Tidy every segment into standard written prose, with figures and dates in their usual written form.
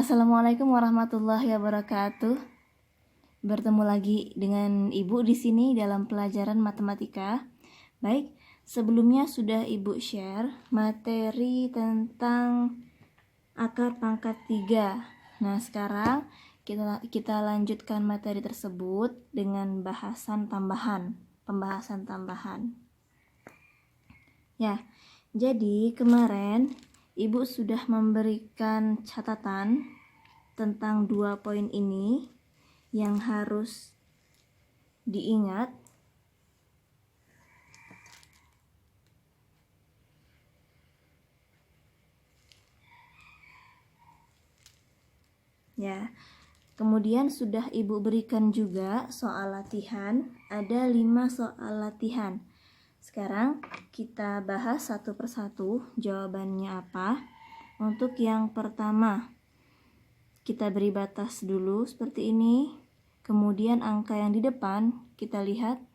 Assalamualaikum warahmatullahi wabarakatuh. Bertemu lagi dengan Ibu di sini dalam pelajaran matematika. Baik, sebelumnya sudah Ibu share materi tentang akar pangkat 3. Nah, sekarang kita lanjutkan materi tersebut dengan pembahasan tambahan. Ya, jadi kemarin Ibu sudah memberikan catatan tentang 2 poin ini yang harus diingat. Ya, kemudian sudah Ibu berikan juga soal latihan, ada 5 soal latihan. Sekarang kita bahas satu persatu jawabannya apa. Untuk yang pertama, kita beri batas dulu seperti ini. Kemudian angka yang di depan kita lihat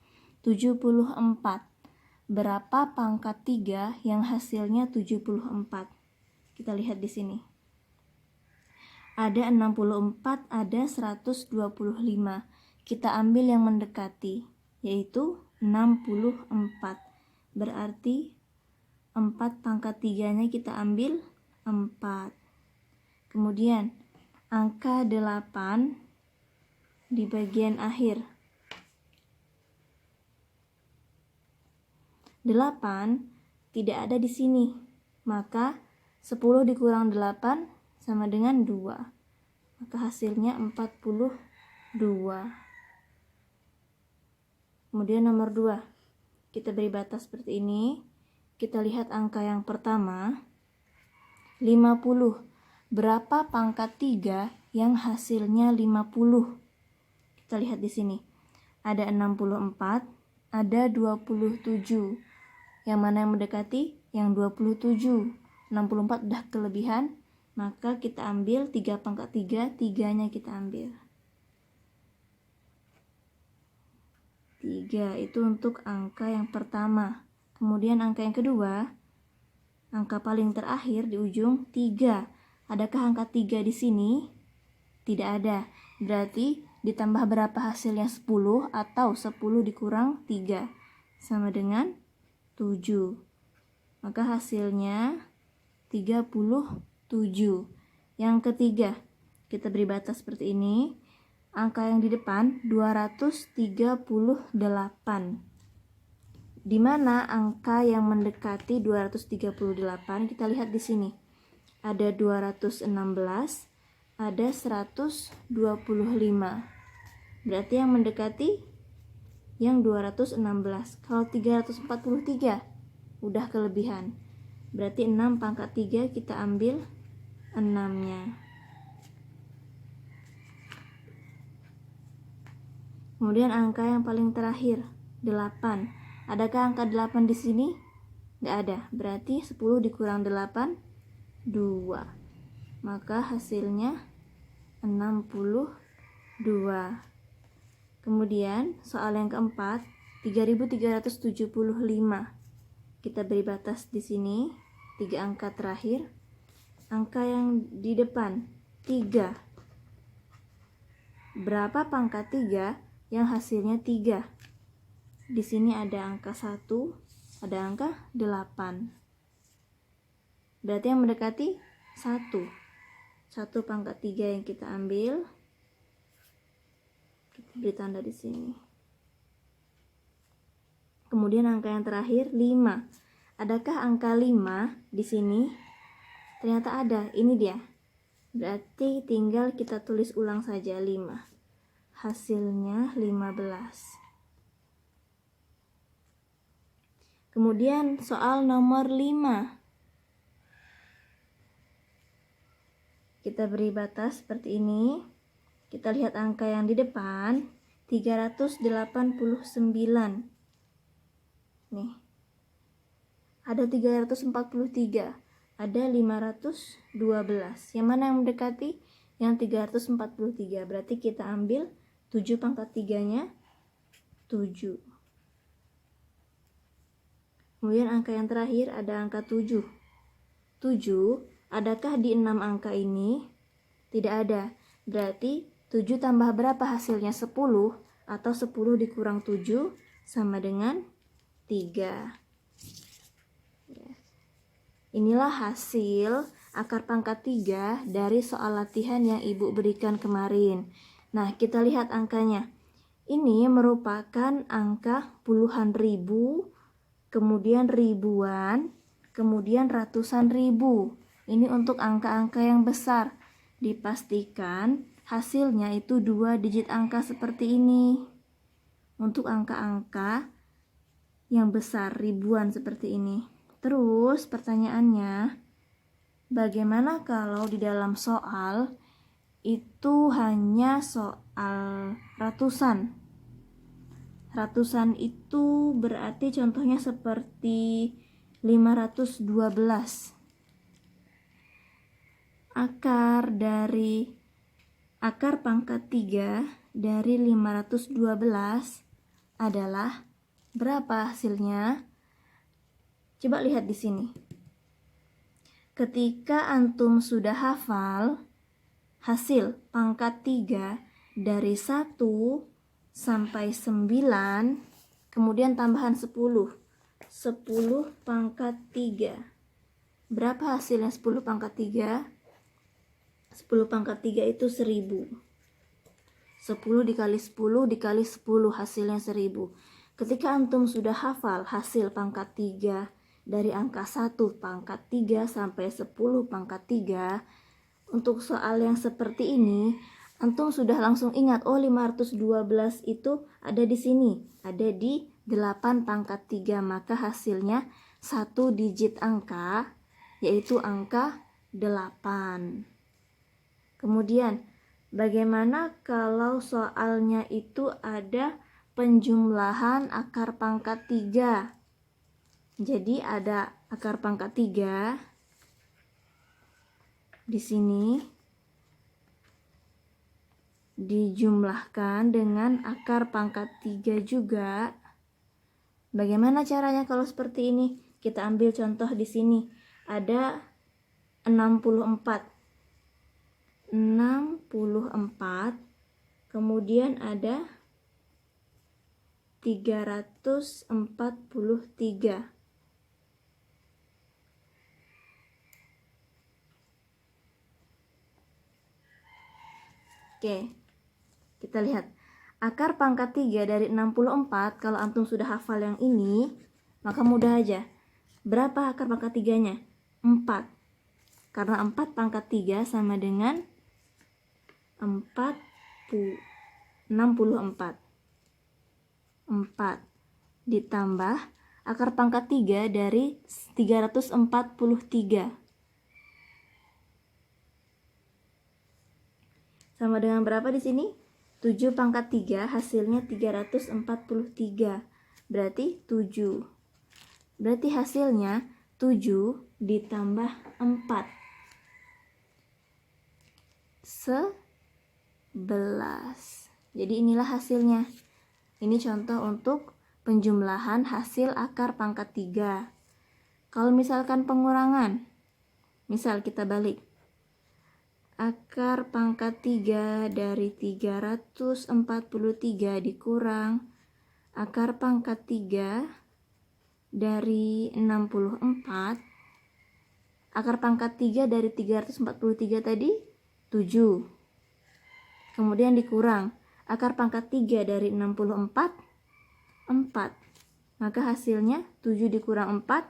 74. Berapa pangkat 3 yang hasilnya 74? Kita lihat di sini. Ada 64, ada 125. Kita ambil yang mendekati, yaitu 64. Berarti 4 pangkat 3-nya kita ambil 4. Kemudian angka 8 di bagian akhir. 8 tidak ada di sini. Maka 10 dikurang 8 sama dengan 2. Maka hasilnya 42. Kemudian nomor 2. Kita beri batas seperti ini. Kita lihat angka yang pertama. 50. Berapa pangkat 3 yang hasilnya 50? Kita lihat di sini. Ada 64, ada 27. Yang mana yang mendekati? Yang 27. 64 udah kelebihan, maka kita ambil 3 pangkat 3, 3-nya kita ambil. 3 itu untuk angka yang pertama. Kemudian angka yang kedua, angka paling terakhir di ujung 3. Adakah angka 3 di sini? Tidak ada. Berarti ditambah berapa hasilnya? 10 atau 10 dikurang 3 sama dengan 7. Maka hasilnya 37. Yang ketiga, kita beri batas seperti ini. Angka yang di depan 238. Di mana angka yang mendekati 238? Kita lihat di sini. Ada 216, ada 125. Berarti yang mendekati yang 216. Kalau 343 udah kelebihan. Berarti 6 pangkat 3 kita ambil 6-nya. Kemudian angka yang paling terakhir 8. Adakah angka 8 di sini? Nggak ada. Berarti 10 dikurang 8 2. Maka hasilnya 62. Kemudian soal yang keempat 3375. Kita beri batas di sini 3 angka terakhir. Angka yang di depan 3. Berapa pangkat 3 yang hasilnya 3? Di sini ada angka 1, ada angka 8. Berarti yang mendekati 1. 1 pangkat 3 yang kita ambil. Kita beri tanda di sini. Kemudian angka yang terakhir 5. Adakah angka 5 di sini? Ternyata ada. Ini dia. Berarti tinggal kita tulis ulang saja 5. Hasilnya 15. Kemudian soal nomor 5. Kita beri batas seperti ini. Kita lihat angka yang di depan 389. Nih. Ada 343, ada 512. Yang mana yang mendekati? Yang 343. Berarti kita ambil 7 pangkat 3-nya 7. Kemudian angka yang terakhir ada angka 7. 7, adakah di 6 angka ini? Tidak ada. Berarti 7 tambah berapa hasilnya? 10, atau 10 dikurang 7 sama dengan 3. Inilah hasil akar pangkat 3 dari soal latihan yang Ibu berikan kemarin. Nah, kita lihat angkanya. Ini merupakan angka puluhan ribu, kemudian ribuan, kemudian ratusan ribu. Ini untuk angka-angka yang besar. Dipastikan hasilnya itu 2 digit angka seperti ini. Untuk angka-angka yang besar, ribuan seperti ini. Terus pertanyaannya, bagaimana kalau di dalam soal itu hanya soal ratusan? Ratusan itu berarti contohnya seperti 512. Akar pangkat 3 dari 512 adalah berapa hasilnya? Coba lihat di sini. Ketika antum sudah hafal hasil pangkat 3 dari 1 sampai 9, kemudian tambahan 10. 10 pangkat 3. Berapa hasilnya 10 pangkat 3? 10 pangkat 3 itu 1000. 10 dikali 10 dikali 10 hasilnya 1000. Ketika antum sudah hafal hasil pangkat 3 dari angka 1 pangkat 3 sampai 10 pangkat 3, untuk soal yang seperti ini, antum sudah langsung ingat, oh 512 itu ada di sini, ada di 8 pangkat 3, maka hasilnya 1 digit angka, yaitu angka 8. Kemudian, bagaimana kalau soalnya itu ada penjumlahan akar pangkat 3? Jadi ada akar pangkat 3 di sini dijumlahkan dengan akar pangkat 3 juga. Bagaimana caranya kalau seperti ini? Kita ambil contoh di sini. Ada 64. 64. Kemudian ada 343. Oke, kita lihat. Akar pangkat 3 dari 64, kalau antum sudah hafal yang ini, maka mudah aja. Berapa akar pangkat 3-nya? 4. Karena 4 pangkat 3 sama dengan 64. 4 ditambah akar pangkat 3 dari 343. Sama dengan berapa di sini? 7 pangkat 3 hasilnya 343. Berarti 7. Berarti hasilnya 7 ditambah 4. 11. Jadi inilah hasilnya. Ini contoh untuk penjumlahan hasil akar pangkat 3. Kalau misalkan pengurangan, misal kita balik. Akar pangkat 3 dari 343 dikurang akar pangkat 3 dari 64. Akar pangkat 3 dari 343 tadi 7. Kemudian dikurang akar pangkat 3 dari 64, 4. Maka hasilnya 7 dikurang 4,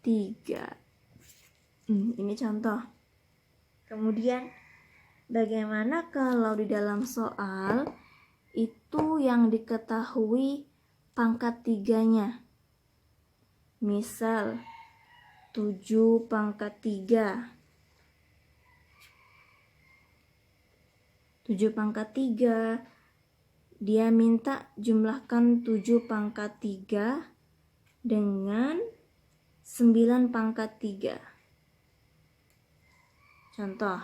3. Ini contoh. Kemudian bagaimana kalau di dalam soal itu yang diketahui pangkat 3-nya? Misal 7 pangkat 3. 7 pangkat 3. Dia minta jumlahkan 7 pangkat 3 dengan 9 pangkat 3. Contoh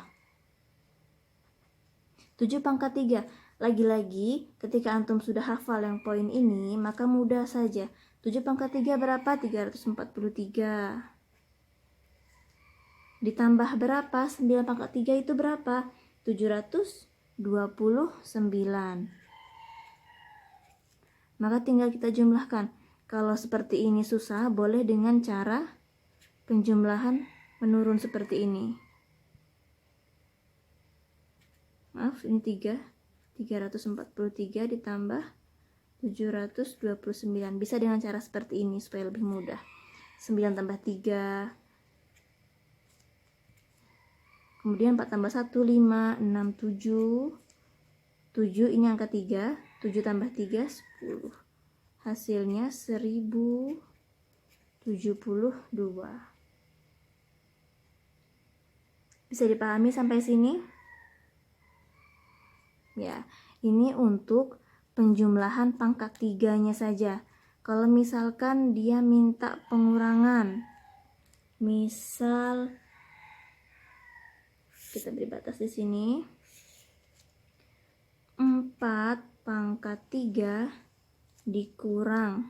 7 pangkat 3. Lagi-lagi ketika antum sudah hafal yang poin ini, maka mudah saja. 7 pangkat 3 berapa? 343. Ditambah berapa? 9 pangkat 3 itu berapa? 729. Maka tinggal kita jumlahkan. Kalau seperti ini susah, boleh dengan cara penjumlahan menurun seperti ini. Maaf, ini 343 ditambah 729. Bisa dengan cara seperti ini supaya lebih mudah. 9 tambah 3. Kemudian 4 tambah 1, 5, 6, 7. 7 ini angka 3. 7 tambah 3, 10. Hasilnya 1072. Bisa dipahami sampai sini? Ya, ini untuk penjumlahan pangkat 3-nya saja. Kalau misalkan dia minta pengurangan, misal kita beri batas di sini 4 pangkat 3 dikurang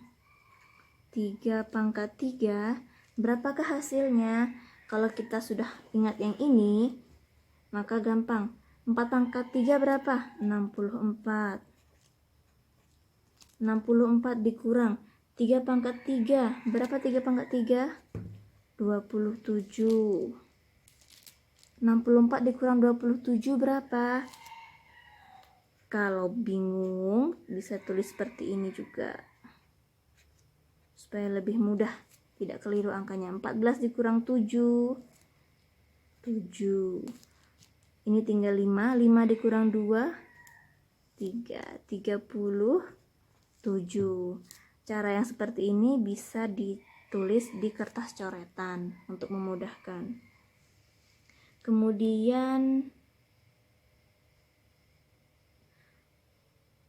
3 pangkat 3, berapakah hasilnya? Kalau kita sudah ingat yang ini, maka gampang. 4 pangkat 3 berapa? 64. 64 dikurang 3 pangkat 3. Berapa 3 pangkat 3? 27. 64 dikurang 27 berapa? Kalau bingung, bisa tulis seperti ini juga. Supaya lebih mudah, tidak keliru angkanya. 14 dikurang 7. 7. Ini tinggal 5. 5 dikurang 2. 3. 37. Cara yang seperti ini bisa ditulis di kertas coretan untuk memudahkan. Kemudian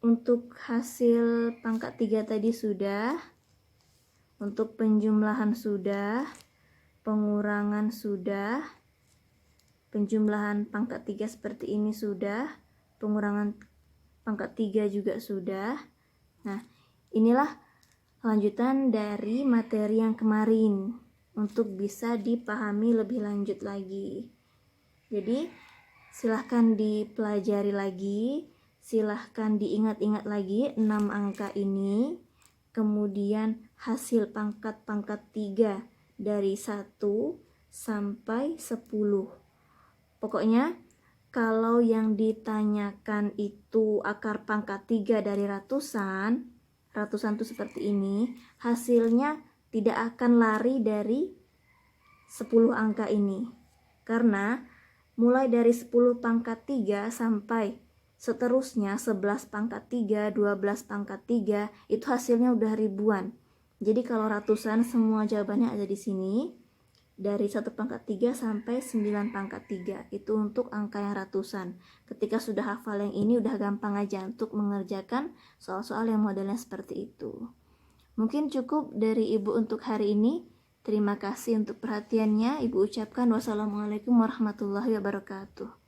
untuk hasil pangkat 3 tadi sudah, untuk penjumlahan sudah, pengurangan sudah, penjumlahan pangkat 3 seperti ini sudah, pengurangan pangkat 3 juga sudah. Nah, inilah lanjutan dari materi yang kemarin untuk bisa dipahami lebih lanjut lagi. Jadi, silahkan dipelajari lagi, silahkan diingat-ingat lagi 6 angka ini, kemudian hasil pangkat-pangkat 3 dari 1 sampai 10. Pokoknya kalau yang ditanyakan itu akar pangkat 3 dari ratusan tuh seperti ini, hasilnya tidak akan lari dari 10 angka ini. Karena mulai dari 10 pangkat 3 sampai seterusnya 11 pangkat 3, 12 pangkat 3, itu hasilnya udah ribuan. Jadi kalau ratusan semua jawabannya ada di sini. Dari 1 pangkat 3 sampai 9 pangkat 3, itu untuk angka yang ratusan. Ketika sudah hafal yang ini, udah gampang aja untuk mengerjakan soal-soal yang modelnya seperti itu. Mungkin cukup dari Ibu untuk hari ini. Terima kasih untuk perhatiannya. Ibu ucapkan wassalamualaikum warahmatullahi wabarakatuh.